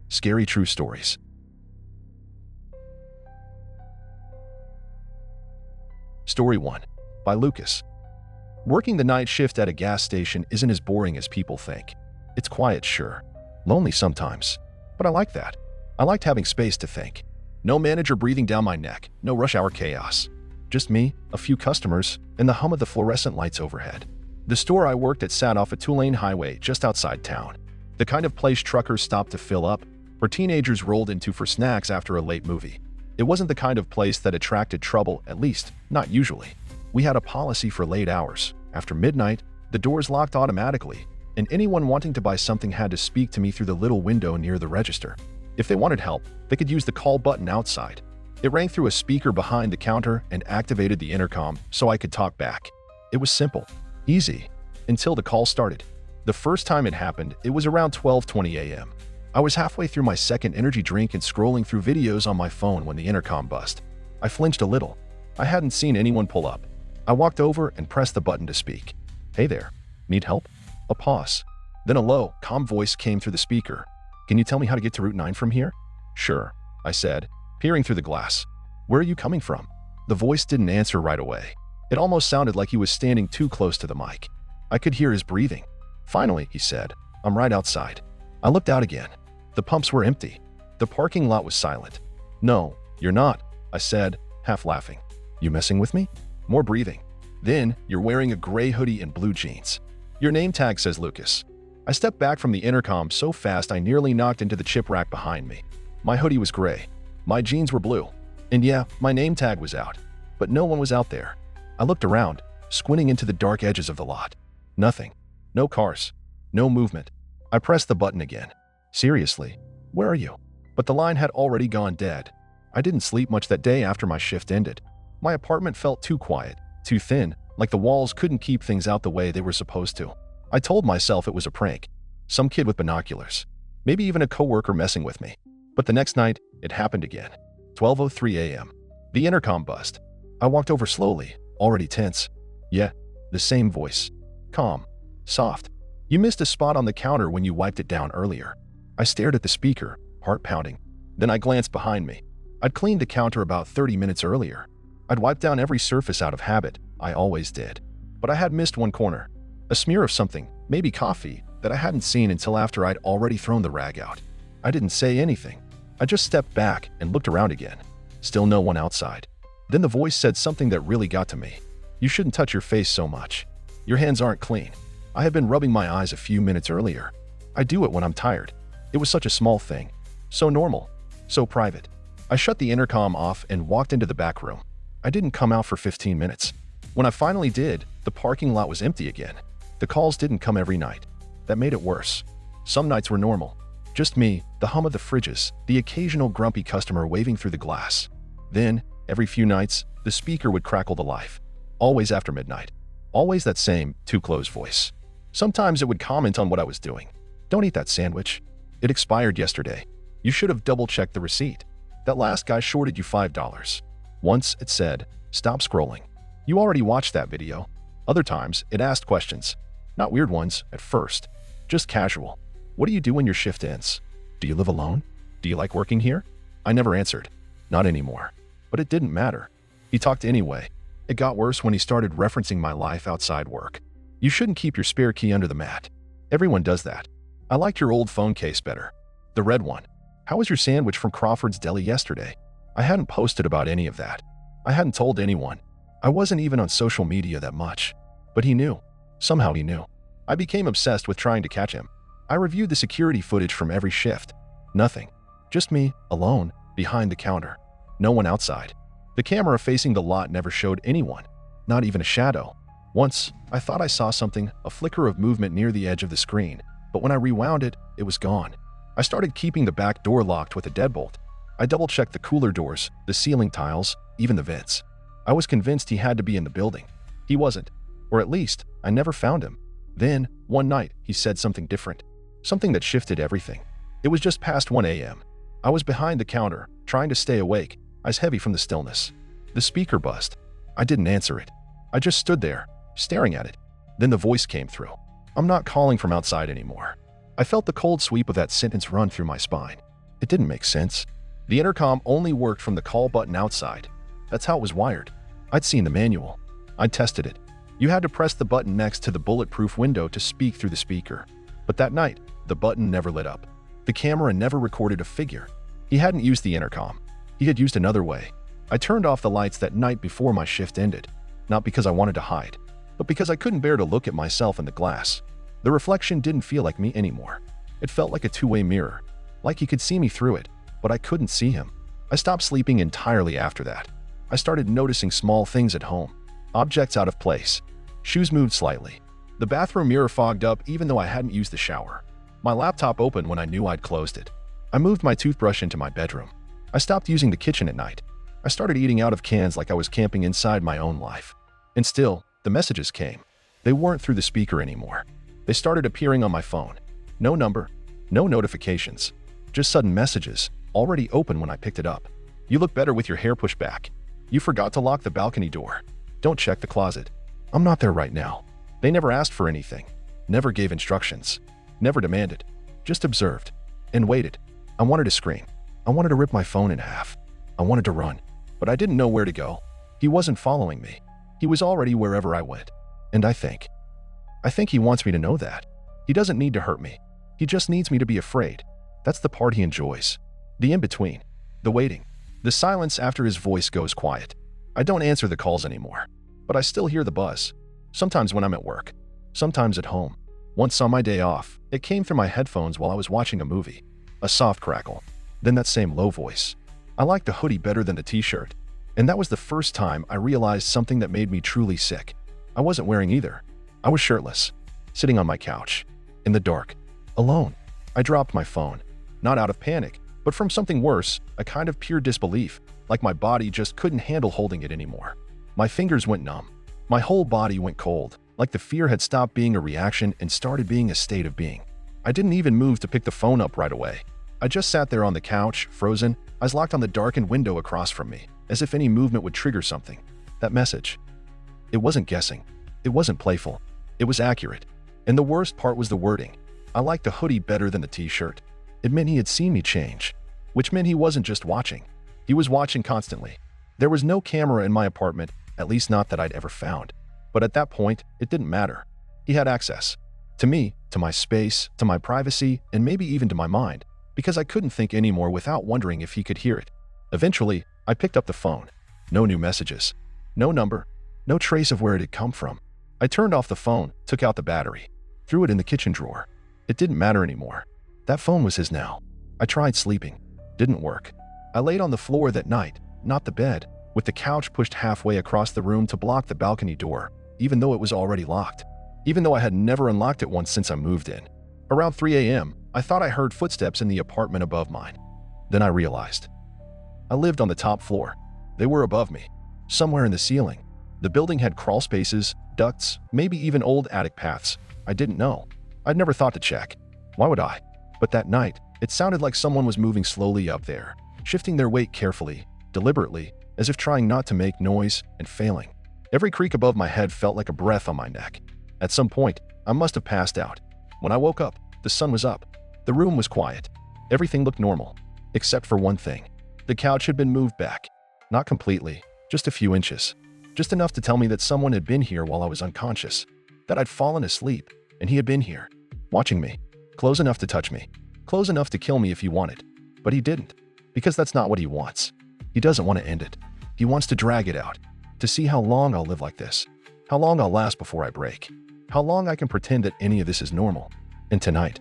Scary True Stories. Story 1 by Lucas. Working the night shift at a gas station isn't as boring as people think. It's quiet, sure. Lonely sometimes. But I like that. I liked having space to think. No manager breathing down my neck, no rush hour chaos. Just me, a few customers, and the hum of the fluorescent lights overhead. The store I worked at sat off a two-lane highway just outside town. The kind of place truckers stopped to fill up, or teenagers rolled into for snacks after a late movie. It wasn't the kind of place that attracted trouble, at least, not usually. We had a policy for late hours. After midnight, the doors locked automatically, and anyone wanting to buy something had to speak to me through the little window near the register. If they wanted help, they could use the call button outside. It rang through a speaker behind the counter and activated the intercom so I could talk back. It was simple, easy, until the call started. The first time it happened, it was around 12:20 a.m. I was halfway through my second energy drink and scrolling through videos on my phone when the intercom buzzed. I flinched a little. I hadn't seen anyone pull up. I walked over and pressed the button to speak. "Hey there, need help?" A pause. Then a low, calm voice came through the speaker. "Can you tell me how to get to Route 9 from here?" "Sure," I said, peering through the glass. "Where are you coming from?" The voice didn't answer right away. It almost sounded like he was standing too close to the mic. I could hear his breathing. "Finally," he said, "I'm right outside." I looked out again. The pumps were empty. The parking lot was silent. "No, you're not," I said, half laughing. "You messing with me?" More breathing. "Then, you're wearing a gray hoodie and blue jeans. Your name tag says Lucas." I stepped back from the intercom so fast I nearly knocked into the chip rack behind me. My hoodie was gray. My jeans were blue. And yeah, my name tag was out. But no one was out there. I looked around, squinting into the dark edges of the lot. Nothing. No cars. No movement. I pressed the button again. "Seriously, where are you?" But the line had already gone dead. I didn't sleep much that day after my shift ended. My apartment felt too quiet, too thin, like the walls couldn't keep things out the way they were supposed to. I told myself it was a prank. Some kid with binoculars. Maybe even a coworker messing with me. But the next night, it happened again. 12:03 a.m. The intercom buzzed. I walked over slowly, already tense. Yeah, the same voice. Calm. Soft. "You missed a spot on the counter when you wiped it down earlier." I stared at the speaker, heart pounding. Then I glanced behind me. I'd cleaned the counter about 30 minutes earlier. I'd wiped down every surface out of habit. I always did. But I had missed one corner. A smear of something, maybe coffee, that I hadn't seen until after I'd already thrown the rag out. I didn't say anything. I just stepped back and looked around again. Still no one outside. Then the voice said something that really got to me. "You shouldn't touch your face so much. Your hands aren't clean." I had been rubbing my eyes a few minutes earlier. I do it when I'm tired. It was such a small thing. So normal. So private. I shut the intercom off and walked into the back room. I didn't come out for 15 minutes. When I finally did, the parking lot was empty again. The calls didn't come every night. That made it worse. Some nights were normal. Just me, the hum of the fridges, the occasional grumpy customer waving through the glass. Then, every few nights, the speaker would crackle to life. Always after midnight. Always that same, too close voice. Sometimes it would comment on what I was doing. "Don't eat that sandwich. It expired yesterday. You should have double-checked the receipt. That last guy shorted you $5. Once it said, "Stop scrolling. You already watched that video." Other times, it asked questions. Not weird ones, at first. Just casual. "What do you do when your shift ends? Do you live alone? Do you like working here?" I never answered. Not anymore. But it didn't matter. He talked anyway. It got worse when he started referencing my life outside work. "You shouldn't keep your spare key under the mat. Everyone does that. I liked your old phone case better. The red one. How was your sandwich from Crawford's Deli yesterday?" I hadn't posted about any of that. I hadn't told anyone. I wasn't even on social media that much. But he knew. Somehow he knew. I became obsessed with trying to catch him. I reviewed the security footage from every shift. Nothing. Just me, alone, behind the counter. No one outside. The camera facing the lot never showed anyone. Not even a shadow. Once, I thought I saw something, a flicker of movement near the edge of the screen. But when I rewound it, it was gone. I started keeping the back door locked with a deadbolt. I double-checked the cooler doors, the ceiling tiles, even the vents. I was convinced he had to be in the building. He wasn't. Or at least, I never found him. Then, one night, he said something different. Something that shifted everything. It was just past 1 a.m. I was behind the counter, trying to stay awake, eyes heavy from the stillness. The speaker buzzed. I didn't answer it. I just stood there, staring at it. Then the voice came through. "I'm not calling from outside anymore." I felt the cold sweep of that sentence run through my spine. It didn't make sense. The intercom only worked from the call button outside. That's how it was wired. I'd seen the manual. I'd tested it. You had to press the button next to the bulletproof window to speak through the speaker. But that night, the button never lit up. The camera never recorded a figure. He hadn't used the intercom. He had used another way. I turned off the lights that night before my shift ended. Not because I wanted to hide, but because I couldn't bear to look at myself in the glass. The reflection didn't feel like me anymore. It felt like a two-way mirror. Like he could see me through it, but I couldn't see him. I stopped sleeping entirely after that. I started noticing small things at home. Objects out of place. Shoes moved slightly. The bathroom mirror fogged up even though I hadn't used the shower. My laptop opened when I knew I'd closed it. I moved my toothbrush into my bedroom. I stopped using the kitchen at night. I started eating out of cans like I was camping inside my own life. And still, the messages came. They weren't through the speaker anymore. They started appearing on my phone. No number, no notifications. Just sudden messages, already open when I picked it up. You look better with your hair pushed back. You forgot to lock the balcony door. Don't check the closet. I'm not there right now. They never asked for anything. Never gave instructions. Never demanded. Just observed. And waited. I wanted to scream. I wanted to rip my phone in half. I wanted to run. But I didn't know where to go. He wasn't following me. He was already wherever I went. And I think he wants me to know that. He doesn't need to hurt me. He just needs me to be afraid. That's the part he enjoys. The in-between. The waiting. The silence after his voice goes quiet. I don't answer the calls anymore. But I still hear the buzz. Sometimes when I'm at work. Sometimes at home. Once on my day off, it came through my headphones while I was watching a movie. A soft crackle. Then that same low voice. I liked the hoodie better than the t-shirt. And that was the first time I realized something that made me truly sick. I wasn't wearing either. I was shirtless. Sitting on my couch. In the dark. Alone. I dropped my phone. Not out of panic, but from something worse, a kind of pure disbelief, like my body just couldn't handle holding it anymore. My fingers went numb. My whole body went cold, like the fear had stopped being a reaction and started being a state of being. I didn't even move to pick the phone up right away. I just sat there on the couch, frozen, eyes locked on the darkened window across from me, as if any movement would trigger something. That message. It wasn't guessing. It wasn't playful. It was accurate. And the worst part was the wording. I liked the hoodie better than the t-shirt. It meant he had seen me change, which meant he wasn't just watching. He was watching constantly. There was no camera in my apartment, at least not that I'd ever found. But at that point, it didn't matter. He had access. To me, to my space, to my privacy, and maybe even to my mind, because I couldn't think anymore without wondering if he could hear it. Eventually, I picked up the phone. No new messages. No number. No trace of where it had come from. I turned off the phone, took out the battery, threw it in the kitchen drawer. It didn't matter anymore. That phone was his now. I tried sleeping. Didn't work. I laid on the floor that night, not the bed, with the couch pushed halfway across the room to block the balcony door, even though it was already locked. Even though I had never unlocked it once since I moved in. Around 3 a.m., I thought I heard footsteps in the apartment above mine. Then I realized. I lived on the top floor. They were above me, somewhere in the ceiling. The building had crawl spaces, ducts, maybe even old attic paths. I didn't know. I'd never thought to check. Why would I? But that night, it sounded like someone was moving slowly up there, shifting their weight carefully, deliberately, as if trying not to make noise and failing. Every creak above my head felt like a breath on my neck. At some point, I must have passed out. When I woke up, the sun was up. The room was quiet. Everything looked normal, except for one thing. The couch had been moved back. Not completely, just a few inches. Just enough to tell me that someone had been here while I was unconscious. That I'd fallen asleep, and he had been here, watching me. Close enough to touch me. Close enough to kill me if he wanted. But he didn't, because that's not what he wants. He doesn't want to end it. He wants to drag it out, to see how long I'll live like this, how long I'll last before I break, how long I can pretend that any of this is normal. And tonight,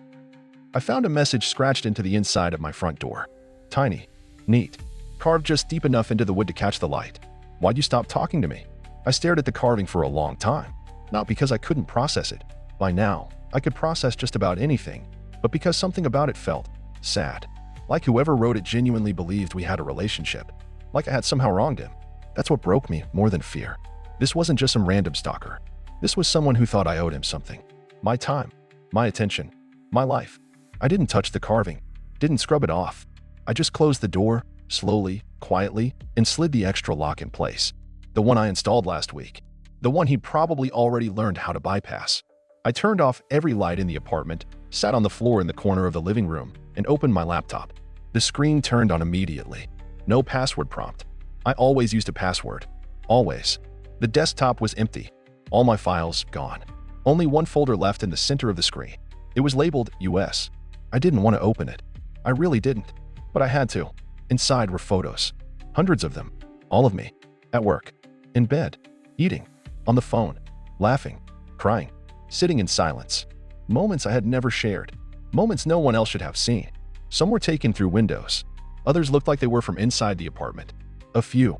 I found a message scratched into the inside of my front door. Tiny, neat, carved just deep enough into the wood to catch the light. Why'd you stop talking to me? I stared at the carving for a long time, not because I couldn't process it. By now, I could process just about anything, but because something about it felt sad. Like whoever wrote it genuinely believed we had a relationship. Like I had somehow wronged him. That's what broke me more than fear. This wasn't just some random stalker. This was someone who thought I owed him something. My time, my attention, my life. I didn't touch the carving, didn't scrub it off. I just closed the door, slowly, quietly, and slid the extra lock in place. The one I installed last week. The one he'd probably already learned how to bypass. I turned off every light in the apartment, sat on the floor in the corner of the living room, and opened my laptop. The screen turned on immediately. No password prompt. I always used a password. Always. The desktop was empty. All my files gone. Only one folder left in the center of the screen. It was labeled US. I didn't want to open it. I really didn't. But I had to. Inside were photos. Hundreds of them. All of me. At work. In bed. Eating. On the phone. Laughing. Crying. Sitting in silence. Moments I had never shared. Moments no one else should have seen. Some were taken through windows. Others looked like they were from inside the apartment. A few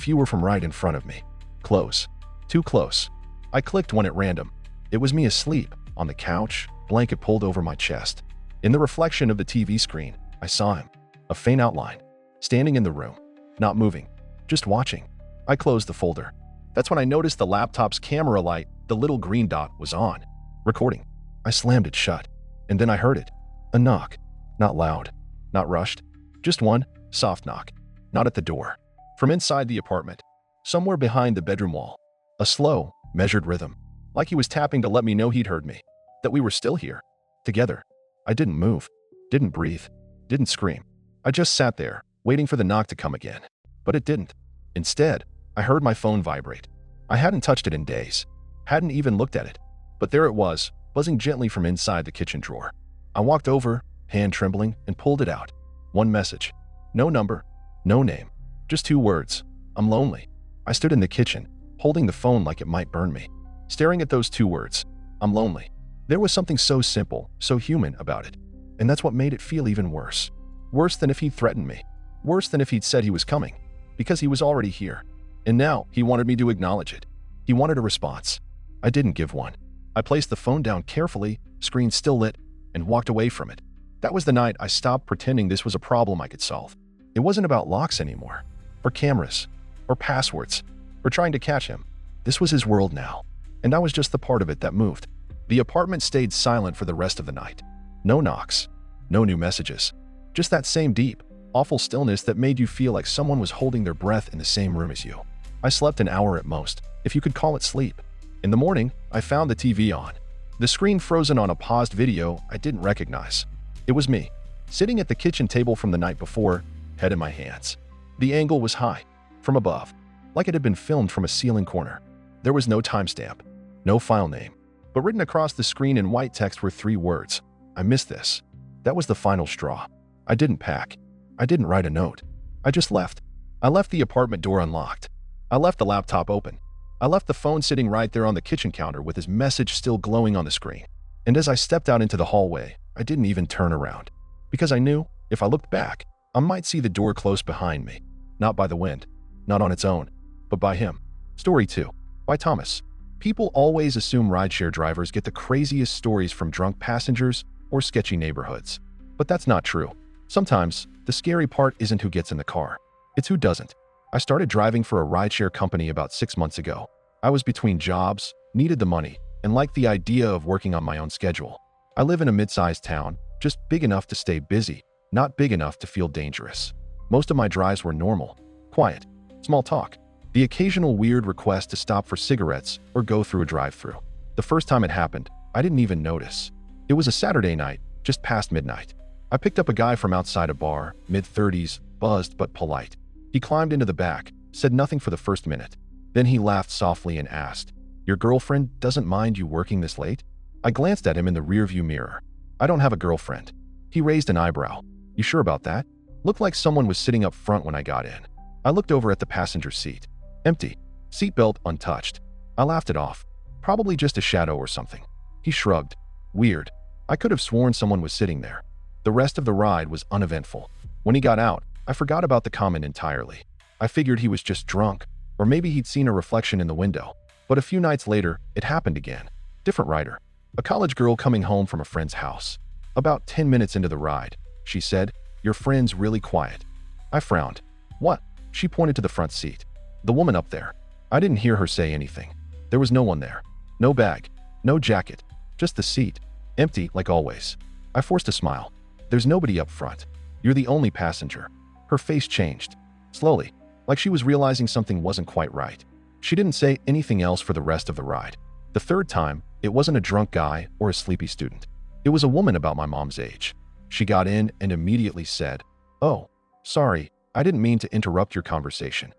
were from right in front of me. Close. Too close. I clicked one at random. It was me asleep, on the couch, blanket pulled over my chest. In the reflection of the TV screen, I saw him. A faint outline. Standing in the room. Not moving. Just watching. I closed the folder. That's when I noticed the laptop's camera light, the little green dot, was on. Recording. I slammed it shut. And then I heard it. A knock. Not loud. Not rushed. Just one, soft knock. Not at the door. From inside the apartment. Somewhere behind the bedroom wall. A slow, measured rhythm. Like he was tapping to let me know he'd heard me. That we were still here. Together. I didn't move. Didn't breathe. Didn't scream. I just sat there, waiting for the knock to come again. But it didn't. Instead, I heard my phone vibrate. I hadn't touched it in days. Hadn't even looked at it. But there it was, buzzing gently from inside the kitchen drawer. I walked over, hand trembling, and pulled it out. One message. No number. No name. Just 2 words. I'm lonely. I stood in the kitchen, holding the phone like it might burn me. Staring at those 2 words. I'm lonely. There was something so simple, so human about it. And that's what made it feel even worse. Worse than if he'd threatened me. Worse than if he'd said he was coming. Because he was already here. And now he wanted me to acknowledge it. He wanted a response. I didn't give one. I placed the phone down carefully, screen still lit, and walked away from it. That was the night I stopped pretending this was a problem I could solve. It wasn't about locks anymore, or cameras, or passwords, or trying to catch him. This was his world now, and I was just the part of it that moved. The apartment stayed silent for the rest of the night. No knocks, no new messages. Just that same deep, awful stillness that made you feel like someone was holding their breath in the same room as you. I slept an hour at most, if you could call it sleep. In the morning, I found the TV on. The screen frozen on a paused video I didn't recognize. It was me, sitting at the kitchen table from the night before, head in my hands. The angle was high, from above, like it had been filmed from a ceiling corner. There was no timestamp, no file name, but written across the screen in white text were 3 words. I missed this. That was the final straw. I didn't pack. I didn't write a note. I just left. I left the apartment door unlocked. I left the laptop open. I left the phone sitting right there on the kitchen counter with his message still glowing on the screen. And as I stepped out into the hallway, I didn't even turn around. Because I knew, if I looked back, I might see the door close behind me. Not by the wind. Not on its own. But by him. Story 2. By Thomas. People always assume rideshare drivers get the craziest stories from drunk passengers or sketchy neighborhoods. But that's not true. Sometimes, the scary part isn't who gets in the car. It's who doesn't. I started driving for a rideshare company about 6 months ago. I was between jobs, needed the money, and liked the idea of working on my own schedule. I live in a mid-sized town, just big enough to stay busy, not big enough to feel dangerous. Most of my drives were normal, quiet, small talk, the occasional weird request to stop for cigarettes or go through a drive-thru. The first time it happened, I didn't even notice. It was a Saturday night, just past midnight. I picked up a guy from outside a bar, mid-30s, buzzed but polite. He climbed into the back, said nothing for the first minute. Then he laughed softly and asked, "Your girlfriend doesn't mind you working this late?" I glanced at him in the rearview mirror. "I don't have a girlfriend." He raised an eyebrow. "You sure about that?" Looked like someone was sitting up front when I got in. I looked over at the passenger seat. Empty. Seatbelt untouched. I laughed it off. Probably just a shadow or something. He shrugged. Weird. I could have sworn someone was sitting there. The rest of the ride was uneventful. When he got out, I forgot about the comment entirely. I figured he was just drunk, or maybe he'd seen a reflection in the window. But a few nights later, it happened again. Different rider. A college girl coming home from a friend's house. About 10 minutes into the ride, she said, "Your friend's really quiet." I frowned. "What?" She pointed to the front seat. "The woman up there." I didn't hear her say anything. There was no one there. No bag. No jacket. Just the seat. Empty, like always. I forced a smile. "There's nobody up front. You're the only passenger." Her face changed. Slowly. Like she was realizing something wasn't quite right. She didn't say anything else for the rest of the ride. The third time, it wasn't a drunk guy or a sleepy student. It was a woman about my mom's age. She got in and immediately said, Oh, sorry, I didn't mean to interrupt your conversation.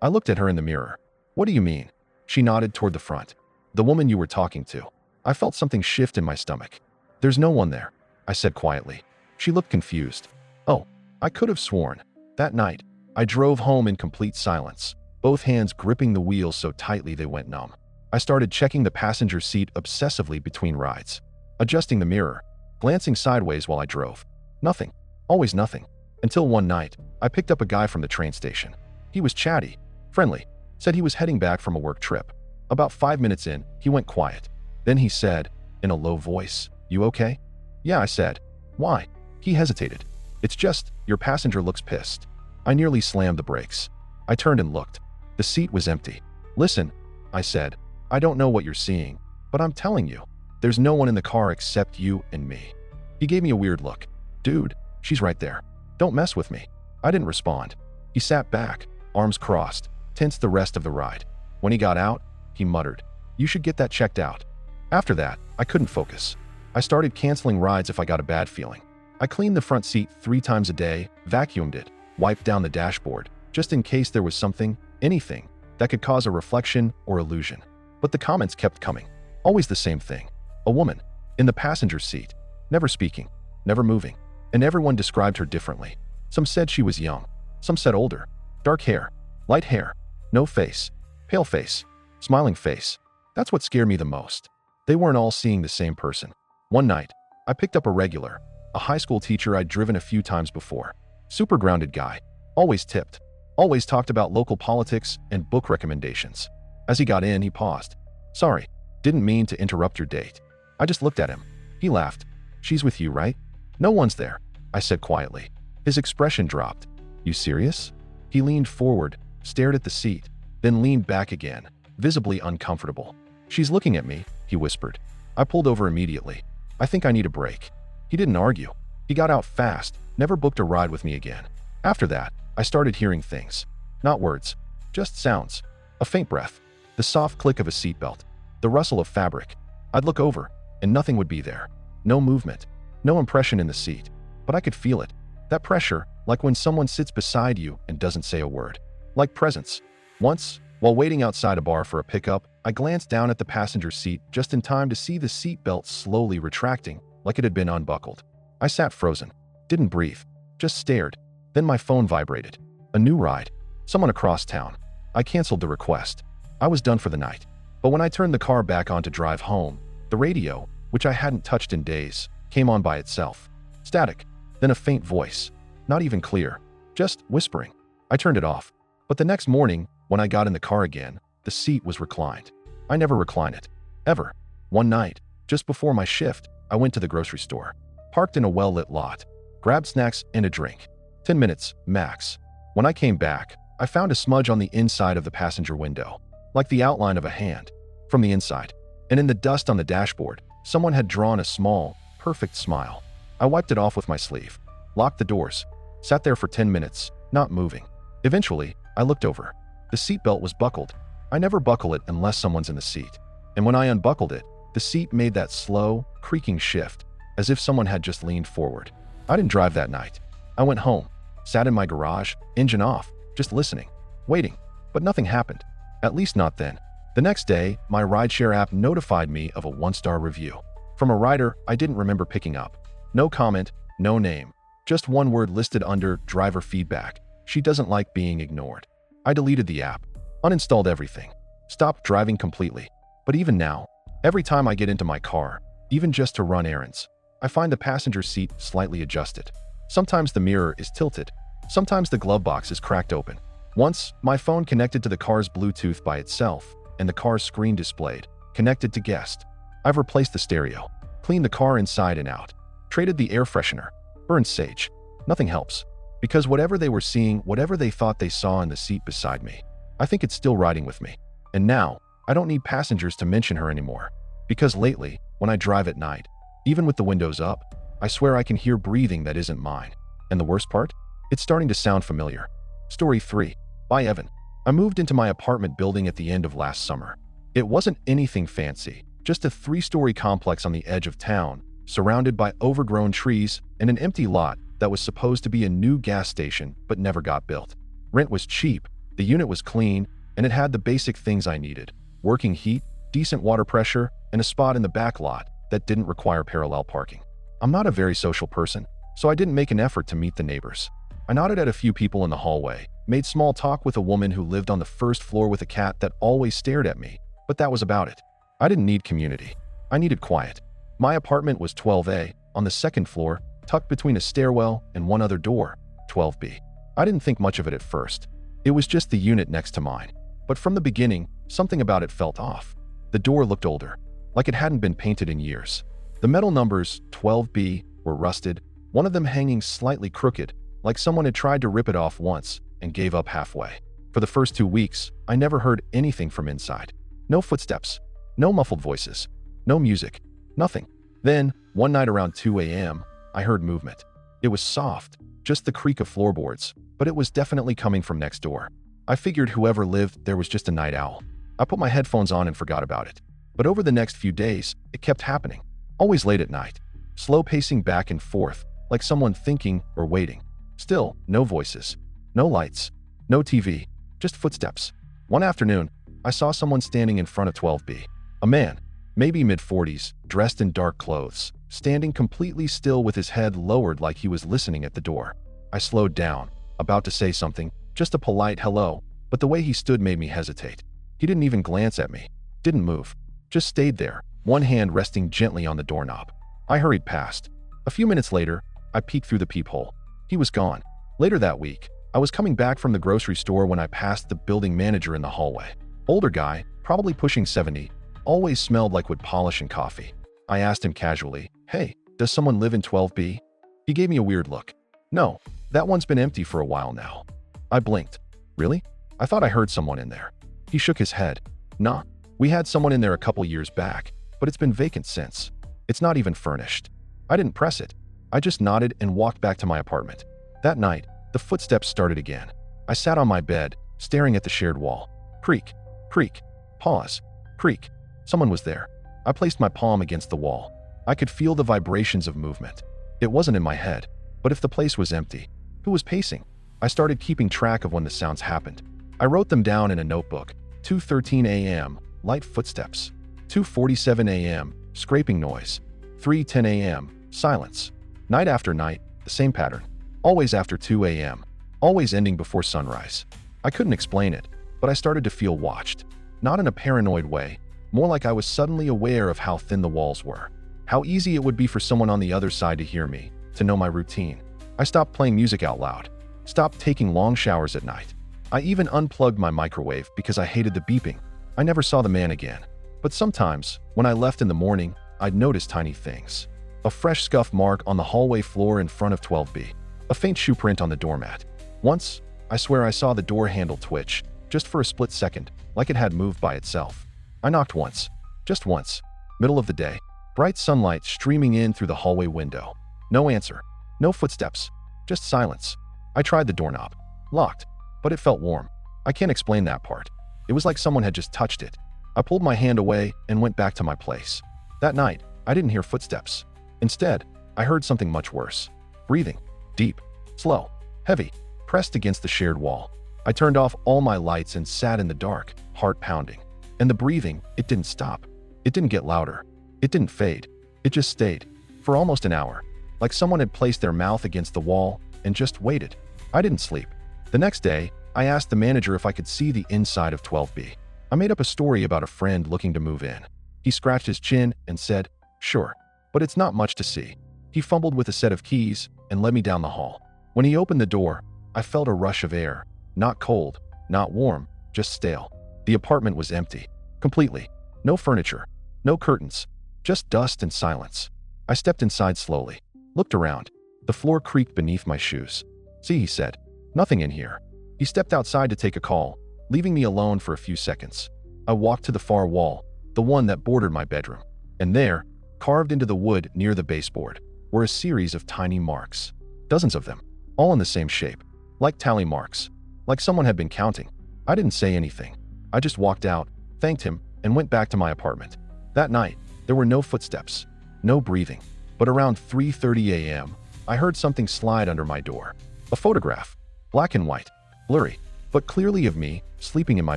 I looked at her in the mirror. What do you mean? She nodded toward the front. The woman you were talking to. I felt something shift in my stomach. There's no one there, I said quietly. She looked confused. Oh, I could have sworn. That night, I drove home in complete silence, both hands gripping the wheel so tightly they went numb. I started checking the passenger seat obsessively between rides, adjusting the mirror, glancing sideways while I drove. Nothing. Always nothing. Until one night, I picked up a guy from the train station. He was chatty, friendly, said he was heading back from a work trip. About 5 minutes in, he went quiet. Then he said, in a low voice, "You okay?" "Yeah," I said. "Why?" He hesitated. "It's just, your passenger looks pissed." I nearly slammed the brakes. I turned and looked. The seat was empty. "Listen," I said, "I don't know what you're seeing, but I'm telling you, there's no one in the car except you and me." He gave me a weird look. "Dude, she's right there. Don't mess with me." I didn't respond. He sat back, arms crossed, tense the rest of the ride. When he got out, he muttered, "You should get that checked out." After that, I couldn't focus. I started canceling rides if I got a bad feeling. I cleaned the front seat 3 times a day, vacuumed it, wiped down the dashboard, just in case there was something, anything, that could cause a reflection or illusion. But the comments kept coming. Always the same thing. A woman, in the passenger seat, never speaking, never moving, and everyone described her differently. Some said she was young, some said older, dark hair, light hair, no face, pale face, smiling face. That's what scared me the most. They weren't all seeing the same person. One night, I picked up a regular, a high school teacher I'd driven a few times before. Super grounded guy, always tipped, always talked about local politics and book recommendations. As he got in, he paused. "Sorry, didn't mean to interrupt your date." I just looked at him. He laughed. "She's with you, right?" "No one's there," I said quietly. His expression dropped. "You serious?" He leaned forward, stared at the seat, then leaned back again, visibly uncomfortable. "She's looking at me," he whispered. I pulled over immediately. "I think I need a break." He didn't argue. He got out fast, never booked a ride with me again. After that, I started hearing things. Not words, just sounds. A faint breath, the soft click of a seatbelt, the rustle of fabric. I'd look over, and nothing would be there. No movement, no impression in the seat. But I could feel it. That pressure, like when someone sits beside you and doesn't say a word. Like presence. Once, while waiting outside a bar for a pickup, I glanced down at the passenger seat just in time to see the seatbelt slowly retracting, like it had been unbuckled. I sat frozen, didn't breathe, just stared. Then my phone vibrated. A new ride. Someone across town. I canceled the request. I was done for the night. But when I turned the car back on to drive home, the radio, which I hadn't touched in days, came on by itself. Static. Then a faint voice. Not even clear. Just whispering. I turned it off. But the next morning, when I got in the car again, the seat was reclined. I never recline it. Ever. One night, just before my shift, I went to the grocery store. Parked in a well-lit lot. Grabbed snacks and a drink. 10 minutes, max. When I came back, I found a smudge on the inside of the passenger window, like the outline of a hand, from the inside. And in the dust on the dashboard, someone had drawn a small, perfect smile. I wiped it off with my sleeve, locked the doors, sat there for 10 minutes, not moving. Eventually, I looked over. The seatbelt was buckled. I never buckle it unless someone's in the seat. And when I unbuckled it, the seat made that slow, creaking shift, as if someone had just leaned forward. I didn't drive that night. I went home, sat in my garage, engine off, just listening, waiting, but nothing happened. At least not then. The next day, my rideshare app notified me of a 1-star review from a rider I didn't remember picking up. No comment, no name, just one word listed under driver feedback. She doesn't like being ignored. I deleted the app, uninstalled everything, stopped driving completely. But even now, every time I get into my car, even just to run errands, I find the passenger seat slightly adjusted. Sometimes the mirror is tilted. Sometimes the glove box is cracked open. Once, my phone connected to the car's Bluetooth by itself, and the car's screen displayed, connected to guest. I've replaced the stereo, cleaned the car inside and out, traded the air freshener, burned sage. Nothing helps. Because whatever they were seeing, whatever they thought they saw in the seat beside me, I think it's still riding with me. And now, I don't need passengers to mention her anymore. Because lately, when I drive at night, even with the windows up, I swear I can hear breathing that isn't mine. And the worst part? It's starting to sound familiar. Story 3. By Evan. I moved into my apartment building at the end of last summer. It wasn't anything fancy, just a 3-story complex on the edge of town, surrounded by overgrown trees and an empty lot that that was supposed to be a new gas station but never got built. Rent was cheap, the unit was clean, and it had the basic things I needed: working heat, decent water pressure, and a spot in the back lot that didn't require parallel parking. I'm not a very social person, so I didn't make an effort to meet the neighbors. I nodded at a few people in the hallway, made small talk with a woman who lived on the first floor with a cat that always stared at me, but that was about it. I didn't need community. I needed quiet. My apartment was 12A, on the second floor, tucked between a stairwell and one other door, 12B. I didn't think much of it at first. It was just the unit next to mine. But from the beginning, something about it felt off. The door looked older, like it hadn't been painted in years. The metal numbers, 12B, were rusted, one of them hanging slightly crooked, like someone had tried to rip it off once and gave up halfway. For the first 2 weeks, I never heard anything from inside. No footsteps, no muffled voices, no music, nothing. Then, one night around 2 a.m., I heard movement. It was soft, just the creak of floorboards, but it was definitely coming from next door. I figured whoever lived there was just a night owl. I put my headphones on and forgot about it. But over the next few days, it kept happening. Always late at night. Slow pacing back and forth, like someone thinking or waiting. Still, no voices, no lights, no TV, just footsteps. One afternoon, I saw someone standing in front of 12B. A man, maybe mid-40s, dressed in dark clothes, standing completely still with his head lowered like he was listening at the door. I slowed down, about to say something, just a polite hello, but the way he stood made me hesitate. He didn't even glance at me, didn't move, just stayed there, one hand resting gently on the doorknob. I hurried past. A few minutes later, I peeked through the peephole. He was gone. Later that week, I was coming back from the grocery store when I passed the building manager in the hallway. Older guy, probably pushing 70, always smelled like wood polish and coffee. I asked him casually, "Hey, does someone live in 12B?" He gave me a weird look. "No, that one's been empty for a while now." I blinked. "Really? I thought I heard someone in there." He shook his head. "Nah, we had someone in there a couple years back, but it's been vacant since. It's not even furnished." I didn't press it. I just nodded and walked back to my apartment. That night, the footsteps started again. I sat on my bed, staring at the shared wall. Creak, creak, pause, creak. Someone was there. I placed my palm against the wall. I could feel the vibrations of movement. It wasn't in my head, but if the place was empty, who was pacing? I started keeping track of when the sounds happened. I wrote them down in a notebook. 2:13 a.m., light footsteps. 2:47 a.m., scraping noise. 3:10 a.m., silence. Night after night, the same pattern. Always after 2 a.m., always ending before sunrise. I couldn't explain it, but I started to feel watched. Not in a paranoid way, more like I was suddenly aware of how thin the walls were. How easy it would be for someone on the other side to hear me, to know my routine. I stopped playing music out loud, stopped taking long showers at night. I even unplugged my microwave because I hated the beeping. I never saw the man again. But sometimes, when I left in the morning, I'd notice tiny things. A fresh scuff mark on the hallway floor in front of 12B. A faint shoe print on the doormat. Once, I swear I saw the door handle twitch, just for a split second, like it had moved by itself. I knocked once. Just once. Middle of the day. Bright sunlight streaming in through the hallway window. No answer. No footsteps. Just silence. I tried the doorknob. Locked. But it felt warm. I can't explain that part. It was like someone had just touched it. I pulled my hand away and went back to my place. That night, I didn't hear footsteps. Instead, I heard something much worse. Breathing. Deep. Slow. Heavy. Pressed against the shared wall. I turned off all my lights and sat in the dark, heart pounding. And the breathing, it didn't stop. It didn't get louder. It didn't fade. It just stayed. For almost an hour. Like someone had placed their mouth against the wall and just waited. I didn't sleep. The next day, I asked the manager if I could see the inside of 12B. I made up a story about a friend looking to move in. He scratched his chin and said, "Sure, but it's not much to see." He fumbled with a set of keys and led me down the hall. When he opened the door, I felt a rush of air. Not cold, not warm, just stale. The apartment was empty. Completely. No furniture. No curtains. Just dust and silence. I stepped inside slowly. Looked around. The floor creaked beneath my shoes. "See," he said. "Nothing in here." He stepped outside to take a call, leaving me alone for a few seconds. I walked to the far wall, the one that bordered my bedroom. And there, carved into the wood near the baseboard, were a series of tiny marks. Dozens of them, all in the same shape. Like tally marks. Like someone had been counting. I didn't say anything. I just walked out, thanked him, and went back to my apartment. That night, there were no footsteps, no breathing. But around 3:30 a.m., I heard something slide under my door. A photograph. Black and white. Blurry. But clearly of me, sleeping in my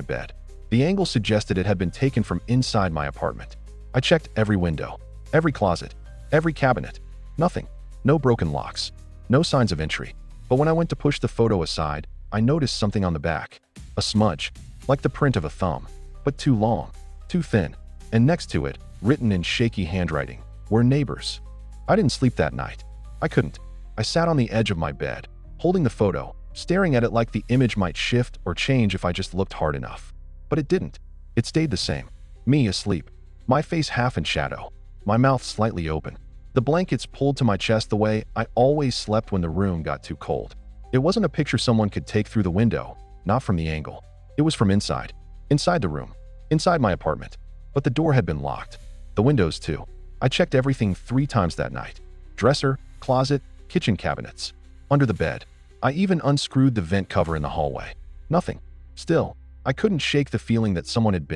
bed. The angle suggested it had been taken from inside my apartment. I checked every window, every closet, every cabinet. Nothing. No broken locks. No signs of entry. But when I went to push the photo aside, I noticed something on the back. A smudge. Like the print of a thumb. But too long. Too thin. And next to it, written in shaky handwriting, were neighbors. I didn't sleep that night. I couldn't. I sat on the edge of my bed, holding the photo, staring at it like the image might shift or change if I just looked hard enough. But it didn't. It stayed the same. Me asleep. My face half in shadow. My mouth slightly open. The blankets pulled to my chest the way I always slept when the room got too cold. It wasn't a picture someone could take through the window, not from the angle. It was from inside. Inside the room. Inside my apartment. But the door had been locked. The windows too. I checked everything 3 times that night. Dresser, closet, kitchen cabinets. Under the bed. I even unscrewed the vent cover in the hallway. Nothing. Still, I couldn't shake the feeling that someone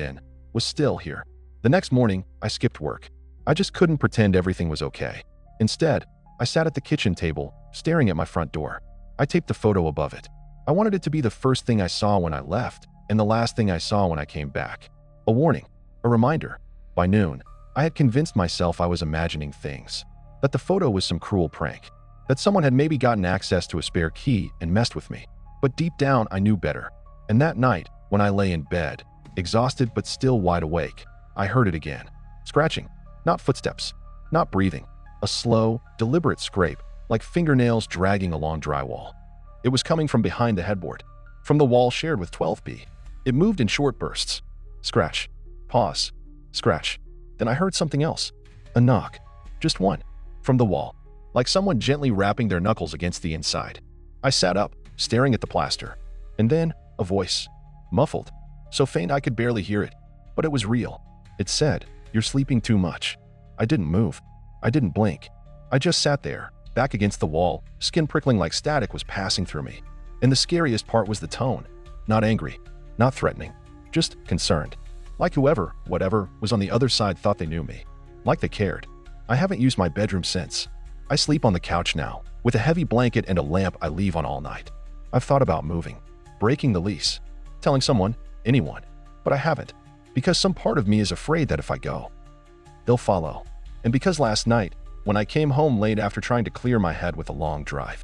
was still here. The next morning, I skipped work. I just couldn't pretend everything was okay. Instead, I sat at the kitchen table, staring at my front door. I taped the photo above it. I wanted it to be the first thing I saw when I left, and the last thing I saw when I came back. A warning. A reminder. By noon, I had convinced myself I was imagining things. That the photo was some cruel prank. That someone had maybe gotten access to a spare key and messed with me. But deep down, I knew better. And that night, when I lay in bed, exhausted but still wide awake, I heard it again. Scratching. Not footsteps. Not breathing. A slow, deliberate scrape, like fingernails dragging along drywall. It was coming from behind the headboard. From the wall shared with 12B. It moved in short bursts. Scratch. Pause. Scratch. Then I heard something else. A knock. Just one. From the wall. Like someone gently rapping their knuckles against the inside. I sat up, staring at the plaster. And then, a voice. Muffled. So faint I could barely hear it. But it was real. It said, "You're sleeping too much." I didn't move. I didn't blink. I just sat there, back against the wall, skin prickling like static was passing through me. And the scariest part was the tone. Not angry. Not threatening. Just concerned. Like whoever, whatever, was on the other side thought they knew me. Like they cared. I haven't used my bedroom since. I sleep on the couch now, with a heavy blanket and a lamp I leave on all night. I've thought about moving, breaking the lease, telling someone, anyone, but I haven't, because some part of me is afraid that if I go, they'll follow. And because last night, when I came home late after trying to clear my head with a long drive,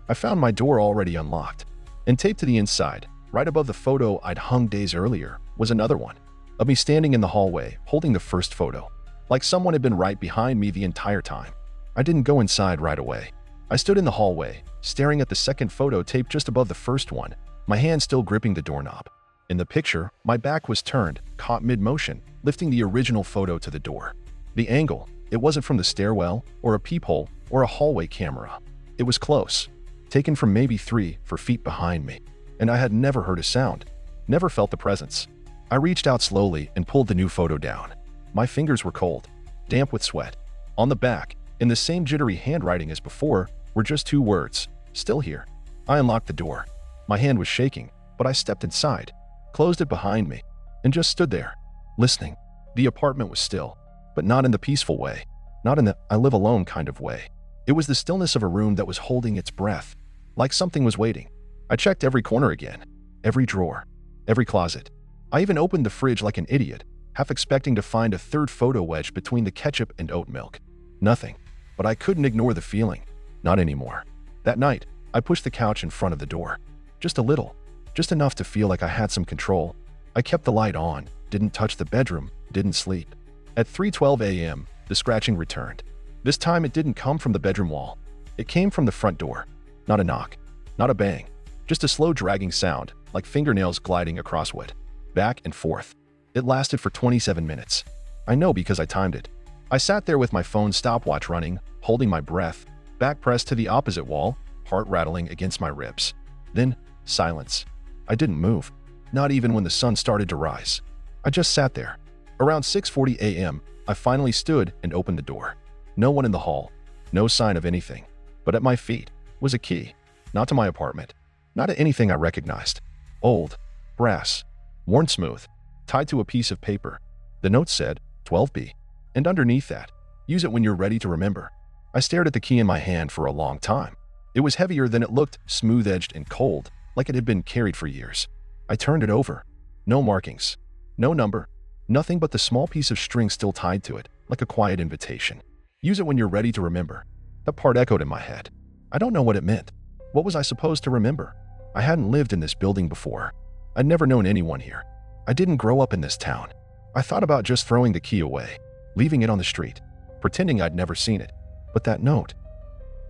I found my door already unlocked, and taped to the inside, right above the photo I'd hung days earlier, was another one, of me standing in the hallway, holding the first photo, like someone had been right behind me the entire time. I didn't go inside right away. I stood in the hallway, staring at the second photo taped just above the first one, my hand still gripping the doorknob. In the picture, my back was turned, caught mid-motion, lifting the original photo to the door. The angle, it wasn't from the stairwell, or a peephole, or a hallway camera. It was close, taken from maybe 3-4 feet behind me, and I had never heard a sound, never felt the presence. I reached out slowly and pulled the new photo down. My fingers were cold, damp with sweat. On the back, in the same jittery handwriting as before, were just 2 words, "Still here." I unlocked the door. My hand was shaking, but I stepped inside, closed it behind me, and just stood there, listening. The apartment was still, but not in the peaceful way, not in the I live alone kind of way. It was the stillness of a room that was holding its breath, like something was waiting. I checked every corner again, every drawer, every closet. I even opened the fridge like an idiot, half expecting to find a third photo wedged between the ketchup and oat milk. Nothing. But I couldn't ignore the feeling. Not anymore. That night, I pushed the couch in front of the door. Just a little. Just enough to feel like I had some control. I kept the light on, didn't touch the bedroom, didn't sleep. At 3:12 a.m., the scratching returned. This time it didn't come from the bedroom wall. It came from the front door. Not a knock. Not a bang. Just a slow dragging sound, like fingernails gliding across wood. Back and forth. It lasted for 27 minutes. I know because I timed it. I sat there with my phone stopwatch running, holding my breath, back pressed to the opposite wall, heart rattling against my ribs. Then, silence. I didn't move, not even when the sun started to rise. I just sat there. Around 6:40 a.m., I finally stood and opened the door. No one in the hall, no sign of anything. But at my feet was a key, not to my apartment, not to anything I recognized. Old, brass, worn smooth, tied to a piece of paper. The note said, 12B. And underneath that, use it when you're ready to remember. I stared at the key in my hand for a long time. It was heavier than it looked, smooth-edged and cold, like it had been carried for years. I turned it over. No markings. No number. Nothing but the small piece of string still tied to it, like a quiet invitation. Use it when you're ready to remember. That part echoed in my head. I don't know what it meant. What was I supposed to remember? I hadn't lived in this building before. I'd never known anyone here. I didn't grow up in this town. I thought about just throwing the key away, leaving it on the street, pretending I'd never seen it. But that note,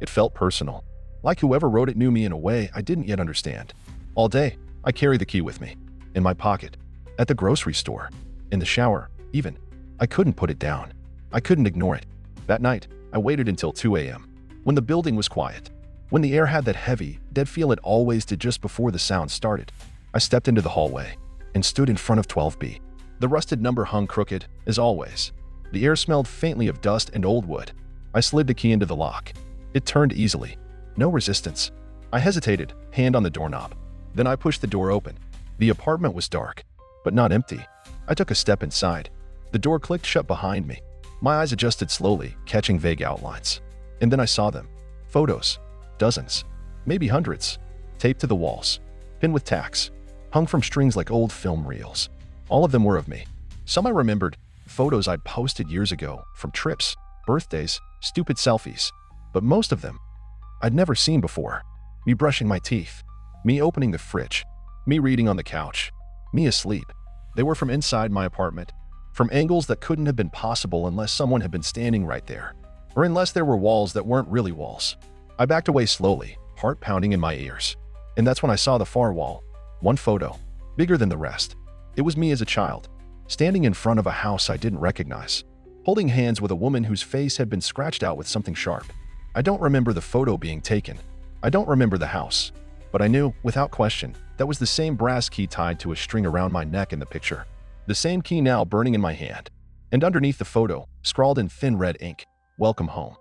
it felt personal, like whoever wrote it knew me in a way I didn't yet understand. All day, I carried the key with me, in my pocket, at the grocery store, in the shower, even. I couldn't put it down. I couldn't ignore it. That night, I waited until 2 a.m., when the building was quiet, when the air had that heavy, dead feel it always did just before the sound started. I stepped into the hallway and stood in front of 12B. The rusted number hung crooked, as always. The air smelled faintly of dust and old wood. I slid the key into the lock. It turned easily. No resistance. I hesitated, hand on the doorknob. Then I pushed the door open. The apartment was dark, but not empty. I took a step inside. The door clicked shut behind me. My eyes adjusted slowly, catching vague outlines. And then I saw them. Photos. Dozens. Maybe hundreds. Taped to the walls. Pinned with tacks. Hung from strings like old film reels. All of them were of me. Some I remembered. Photos I'd posted years ago, from trips, birthdays, stupid selfies. But most of them, I'd never seen before. Me brushing my teeth. Me opening the fridge. Me reading on the couch. Me asleep. They were from inside my apartment. From angles that couldn't have been possible unless someone had been standing right there. Or unless there were walls that weren't really walls. I backed away slowly, heart pounding in my ears. And that's when I saw the far wall. One photo. Bigger than the rest. It was me as a child. Standing in front of a house I didn't recognize. Holding hands with a woman whose face had been scratched out with something sharp. I don't remember the photo being taken. I don't remember the house. But I knew, without question, that was the same brass key tied to a string around my neck in the picture. The same key now burning in my hand. And underneath the photo, scrawled in thin red ink, "Welcome home."